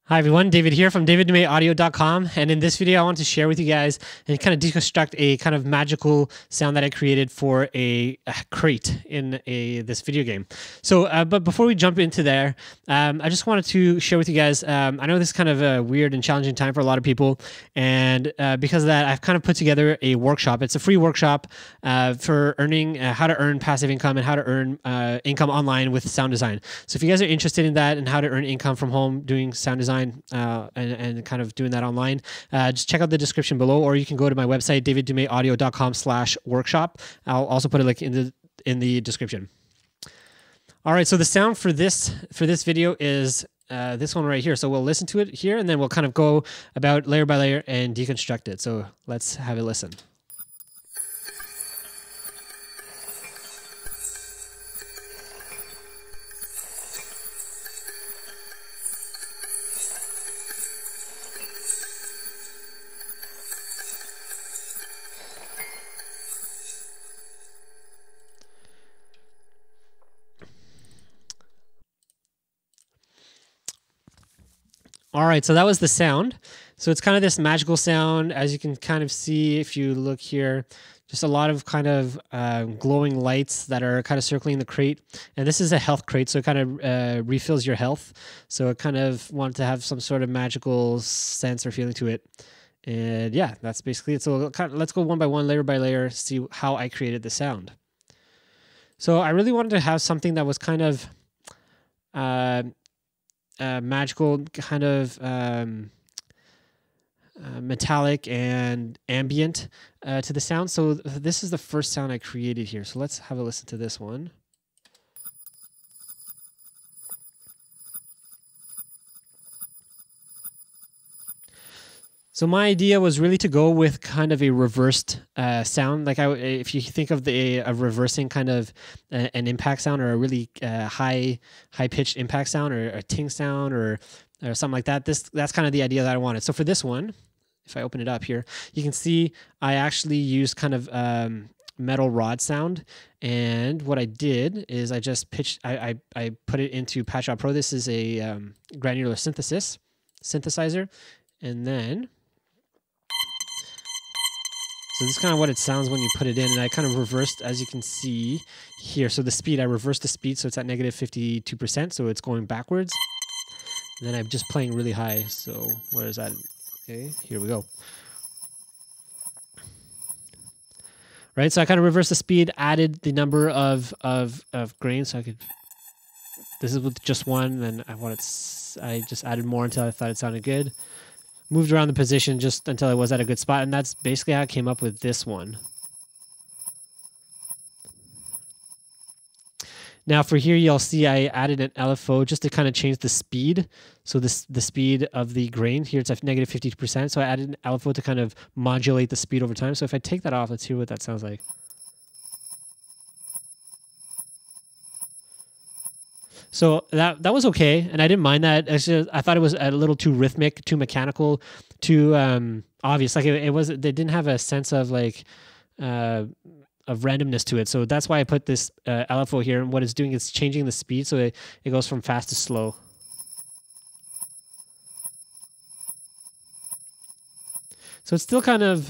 Hi everyone, David here from daviddumaiaudio.com, and in this video I want to share with you guys and kind of deconstruct a kind of magical sound that I created for a crate in this video game. So, but before we jump into there, I just wanted to share with you guys, I know this is kind of a weird and challenging time for a lot of people, and because of that I've kind of put together a workshop. It's a free workshop for earning, how to earn passive income and how to earn income online with sound design. So if you guys are interested in that and how to earn income from home doing sound design, and kind of doing that online, just check out the description below, or you can go to my website daviddumaiaudio.com/workshop. I'll also put a link in the description. All right, so the sound for this video is this one right here. So we'll listen to it here, and then we'll kind of go about layer by layer and deconstruct it. So let's have a listen. All right, so that was the sound. So it's kind of this magical sound, as you can kind of see if you look here, just a lot of kind of glowing lights that are kind of circling the crate. And this is a health crate, so it kind of refills your health. So it kind of wanted to have some sort of magical sense or feeling to it. And yeah, that's basically it. So let's go one by one, layer by layer, see how I created the sound. So I really wanted to have something that was kind of magical, kind of metallic and ambient to the sound. So this is the first sound I created here. So let's have a listen to this one. So my idea was really to go with kind of a reversed sound. Like if you think of a reversing kind of an impact sound, or a really high pitched impact sound, or a ting sound, or something like that. That's kind of the idea that I wanted. So for this one, if I open it up here, you can see I actually used kind of metal rod sound. And what I did is I just pitched. I put it into Patch Pro. This is a granular synthesizer, and then. So this is kind of what it sounds when you put it in, and I kind of reversed, as you can see here. So the speed, I reversed the speed, so it's at negative 52%, so it's going backwards. And then I'm just playing really high, so where is that? Okay, here we go. Right, so I kind of reversed the speed, added the number of grains, so I could. This is with just one, and I just added more until I thought it sounded good. Moved around the position just until I was at a good spot, and that's basically how I came up with this one. Now for here, you'll see I added an LFO just to kind of change the speed. So the speed of the grain, here it's at negative 52%, so I added an LFO to kind of modulate the speed over time. So if I take that off, let's hear what that sounds like. So that was okay, and I didn't mind that. I thought it was a little too rhythmic, too mechanical, too obvious. Like it was, they didn't have a sense of like of randomness to it. So that's why I put this LFO here. And what it's doing is changing the speed, so it goes from fast to slow. So it's still kind of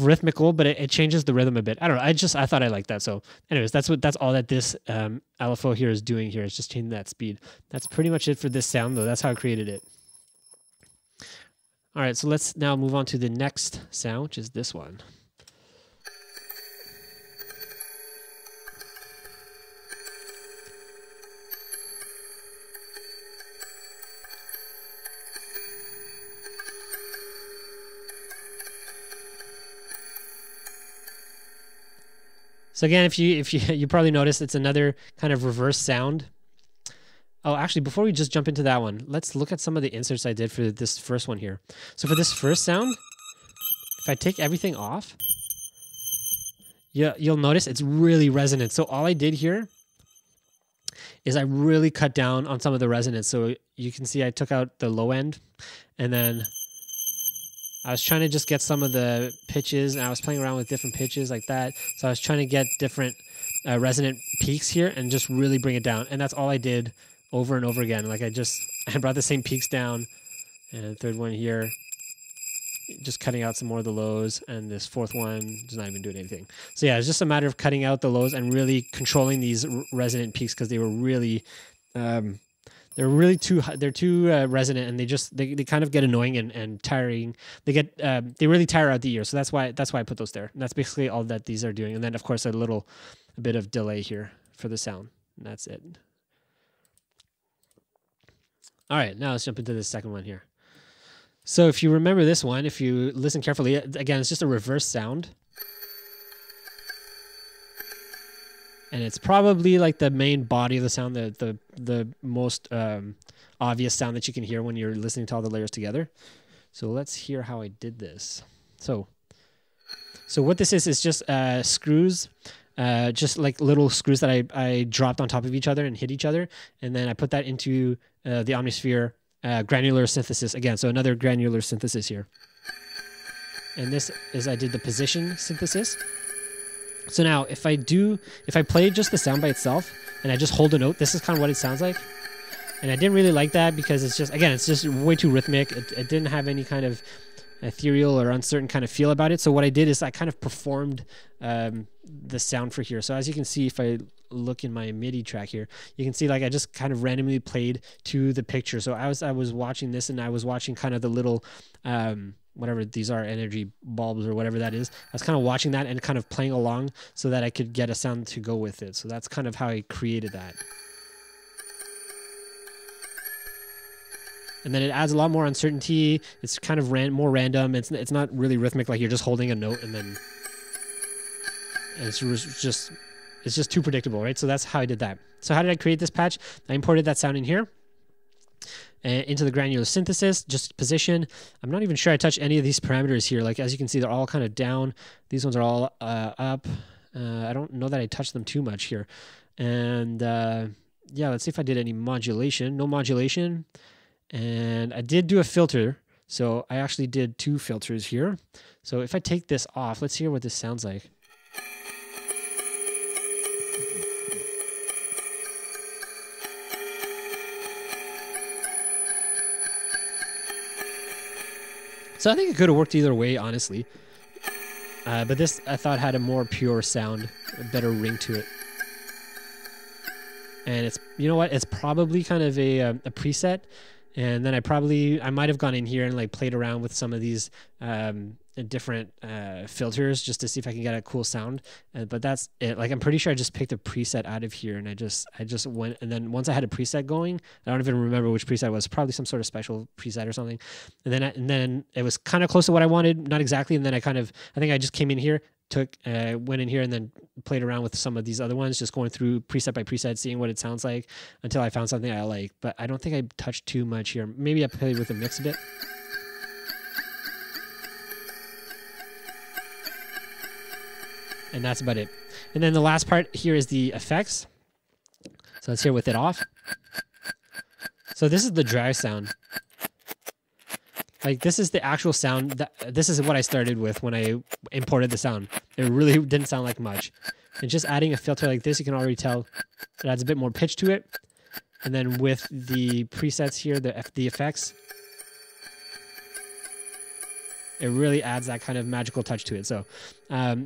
rhythmical, but it changes the rhythm a bit. I don't know. I thought I liked that. So anyways, that's all that this LFO here is doing here. It's just changing that speed. That's pretty much it for this sound, though. That's how I created it. All right, so let's now move on to the next sound, which is this one. So again, if you probably noticed, it's another kind of reverse sound. Oh, actually, before we just jump into that one, let's look at some of the inserts I did for this first one here. So for this first sound, if I take everything off, you'll notice it's really resonant. So all I did here is I really cut down on some of the resonance. So you can see I took out the low end, and then I was trying to just get some of the pitches, and I was playing around with different pitches like that. So I was trying to get different resonant peaks here and just really bring it down. And that's all I did over and over again. Like I just I brought the same peaks down, and third one here, just cutting out some more of the lows, and this fourth one is not even doing anything. So yeah, it's just a matter of cutting out the lows and really controlling these resonant peaks, because they were really too resonant, and they kind of get annoying and tiring. They really tire out the ear. So that's why I put those there. And that's basically all that these are doing. And then of course a bit of delay here for the sound. And that's it. All right, now let's jump into the second one here. So if you remember this one, if you listen carefully, again, it's just a reverse sound. And it's probably like the main body of the sound, the most obvious sound that you can hear when you're listening to all the layers together. So let's hear how I did this. So what this is just screws, just like little screws that I dropped on top of each other and hit each other. And then I put that into the Omnisphere granular synthesis again. So another granular synthesis here. And this is, I did the position synthesis. So now if I play just the sound by itself and I just hold a note, this is kind of what it sounds like. And I didn't really like that because it's just way too rhythmic. It didn't have any kind of ethereal or uncertain kind of feel about it. So what I did is I kind of performed the sound for here. So as you can see, if I look in my MIDI track here, you can see like I just kind of randomly played to the picture. So I was watching this, and I was watching kind of the little whatever these are, energy bulbs or whatever that is. I was kind of watching that and kind of playing along so that I could get a sound to go with it. So that's kind of how I created that. And then it adds a lot more uncertainty. It's kind of more random. It's not really rhythmic, like you're just holding a note and then it's just too predictable, right? So that's how I did that. So how did I create this patch? I imported that sound in here into the granular synthesis, just position. I'm not even sure I touched any of these parameters here. Like as you can see, they're all kind of down. These ones are all up. I don't know that I touched them too much here. And yeah, let's see if I did any modulation. No modulation. And I did do a filter. So I actually did 2 filters here. So if I take this off, let's hear what this sounds like. So I think it could have worked either way, honestly. But this, I thought, had a more pure sound, a better ring to it. And it's, you know what, it's probably kind of a preset. And then I might have gone in here and like played around with some of these different filters just to see if I can get a cool sound. But that's it. Like I'm pretty sure I just picked a preset out of here, and I just went. And then once I had a preset going, I don't even remember which preset it was. Probably some sort of special preset or something. And then it was kind of close to what I wanted, not exactly. And then I think I just came in here, went in here and then played around with some of these other ones, just going through preset by preset, seeing what it sounds like until I found something I like. But I don't think I touched too much here. Maybe I played with the mix a bit. And that's about it. And then the last part here is the effects. So let's hear with it off. So this is the dry sound. Like this is the actual sound. This is what I started with when I imported the sound. It really didn't sound like much. And just adding a filter like this, you can already tell it adds a bit more pitch to it. And then with the presets here, the effects, it really adds that kind of magical touch to it. So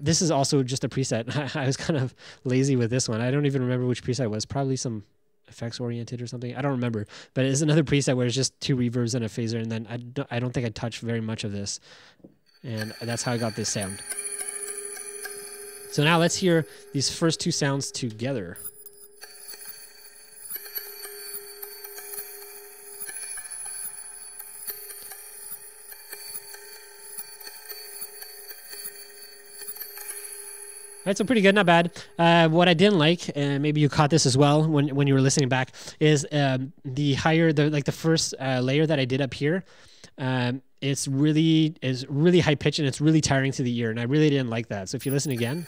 this is also just a preset. I was kind of lazy with this one. I don't even remember which preset it was. Probably some effects oriented or something. I don't remember. But it's another preset where it's just 2 reverbs and a phaser. And then I don't think I touched very much of this. And that's how I got this sound. So now let's hear these first 2 sounds together. All right, so pretty good, not bad. What I didn't like, and maybe you caught this as well when you were listening back, is the first layer that I did up here. It's really high pitched and it's really tiring to the ear, and I really didn't like that. So if you listen again,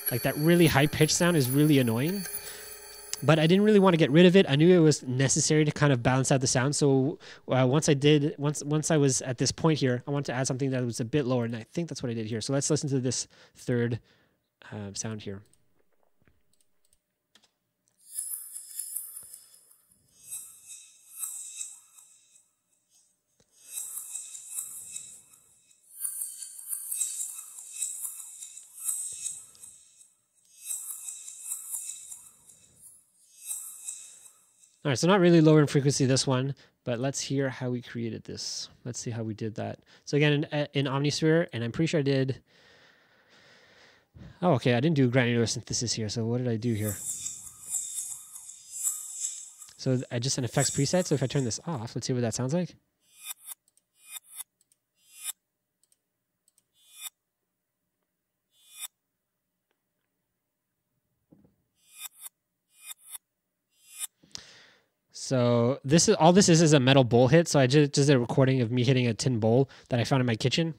like that really high pitched sound is really annoying. But I didn't really want to get rid of it. I knew it was necessary to kind of balance out the sound. So once I was at this point here, I wanted to add something that was a bit lower, and I think that's what I did here. So let's listen to this third sound here. All right, so not really lower in frequency this one, but let's hear how we created this. Let's see how we did that. So again, in Omnisphere, and I'm pretty sure I did... Oh, okay, I didn't do granular synthesis here, so what did I do here? So I just an effects preset, so if I turn this off, let's see what that sounds like. So this is all this is a metal bowl hit. So I just did a recording of me hitting a tin bowl that I found in my kitchen,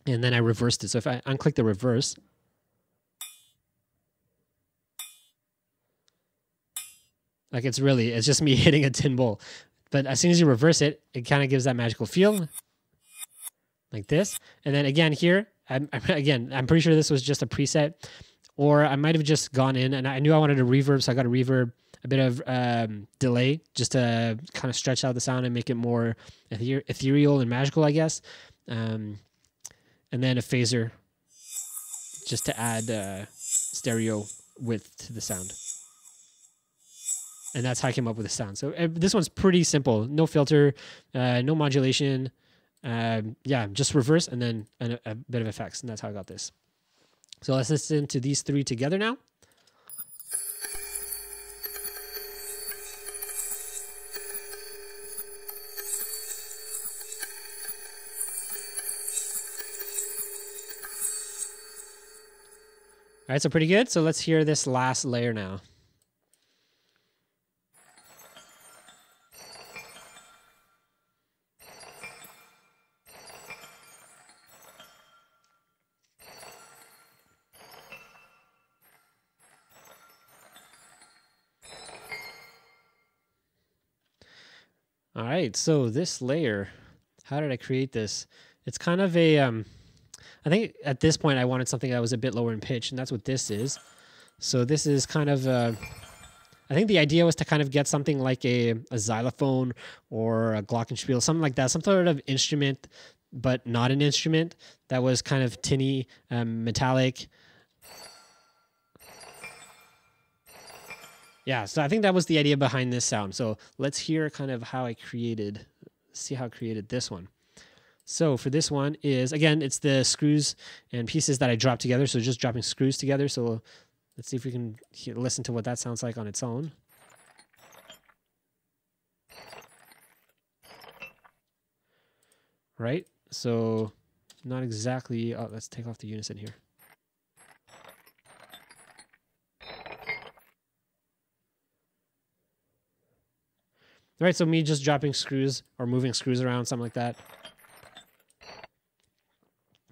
and then I reversed it. So if I unclick the reverse, like it's just me hitting a tin bowl. But as soon as you reverse it, it kind of gives that magical feel, like this. And then again here, I'm pretty sure this was just a preset, or I might have just gone in and I knew I wanted a reverb, so I got a reverb. A bit of delay just to kind of stretch out the sound and make it more ethereal and magical, I guess. And then a phaser just to add stereo width to the sound. And that's how I came up with the sound. So this one's pretty simple. No filter, no modulation. Yeah, just reverse and then a bit of effects. And that's how I got this. So let's listen to these three together now. All right, so pretty good. So let's hear this last layer now. All right, so this layer, how did I create this? It's kind of a, I think at this point I wanted something that was a bit lower in pitch, and that's what this is. So this is kind of, I think the idea was to kind of get something like a xylophone or a glockenspiel, something like that, some sort of instrument, but not an instrument that was kind of tinny, metallic. Yeah, so I think that was the idea behind this sound. So let's hear kind of how I created, see how I created this one. So for this one is, again, it's the screws and pieces that I dropped together. So just dropping screws together. So let's see if we can listen to what that sounds like on its own. Right? So not exactly, oh, let's take off the unison here. All right, so me just dropping screws or moving screws around, something like that.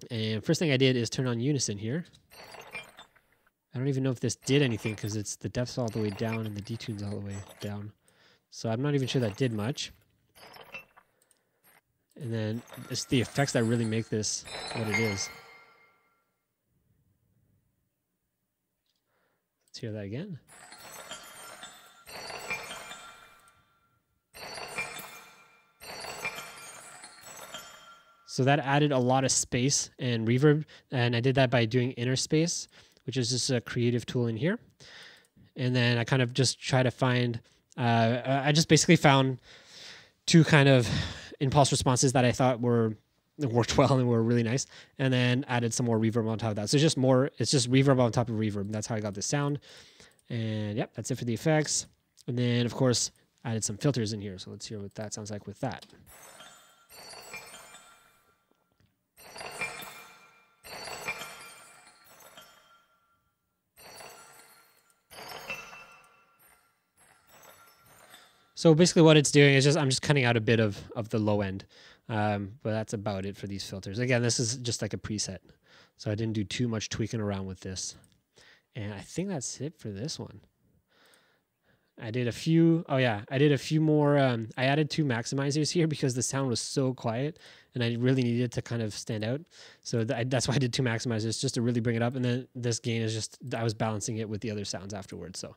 And first thing I did is turn on unison here. I don't even know if this did anything because it's the depth's all the way down and the detune's all the way down. So I'm not even sure that did much. And then it's the effects that really make this what it is. Let's hear that again. So that added a lot of space and reverb, and I did that by doing inner space, which is just a creative tool in here. And then I kind of just try to find, I just basically found two kind of impulse responses that I thought worked well and were really nice, and then added some more reverb on top of that. So it's just reverb on top of reverb. That's how I got this sound. And yep, that's it for the effects. And then of course, added some filters in here. So let's hear what that sounds like with that. So basically what it's doing is I'm just cutting out a bit of the low end. But that's about it for these filters. Again, this is just like a preset. So I didn't do too much tweaking around with this. And I think that's it for this one. I did a few, I did a few more. I added 2 maximizers here because the sound was so quiet and I really needed to kind of stand out. So that's why I did 2 maximizers, just to really bring it up. And then this gain is just, I was balancing it with the other sounds afterwards. So,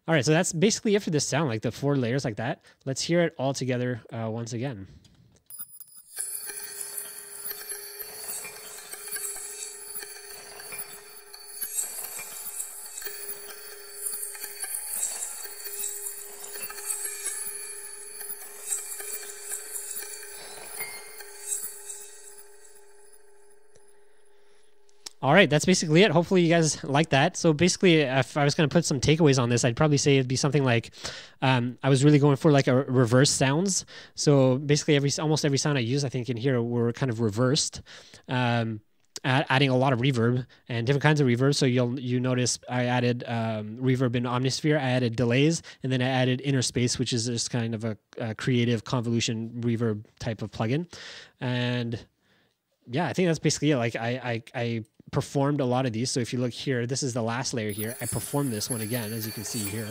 all right, so that's basically it for this sound, like the 4 layers like that. Let's hear it all together once again. All right, that's basically it. Hopefully you guys like that. So basically, if I was going to put some takeaways on this, I'd probably say it'd be something like, I was really going for like a reverse sounds. So basically almost every sound I use, I think in here were kind of reversed, adding a lot of reverb and different kinds of reverb. So you notice I added reverb in Omnisphere, I added delays, and then I added inner space, which is just kind of a creative convolution reverb type of plugin. And yeah, I think that's basically it. Like I performed a lot of these. So if you look here, this is the last layer here. I performed this one again, as you can see here.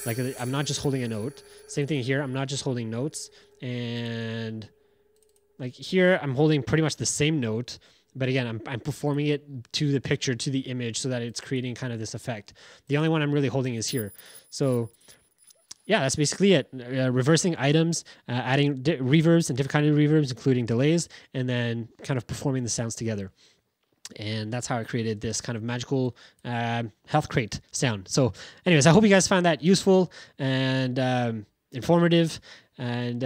Like I'm not just holding a note. Same thing here. I'm not just holding notes. And like here, I'm holding pretty much the same note. But again, I'm performing it to the picture, to the image, so that it's creating kind of this effect. The only one I'm really holding is here. So yeah, that's basically it. Reversing items, adding reverbs and different kinds of reverbs, including delays, and then kind of performing the sounds together. And that's how I created this kind of magical health crate sound. So anyways, I hope you guys found that useful and informative. And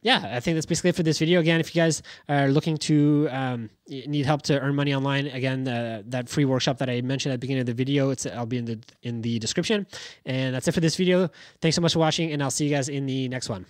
yeah, I think that's basically it for this video. Again, if you guys are looking to need help to earn money online, again, that free workshop that I mentioned at the beginning of the video, I'll be in the description. And that's it for this video. Thanks so much for watching, and I'll see you guys in the next one.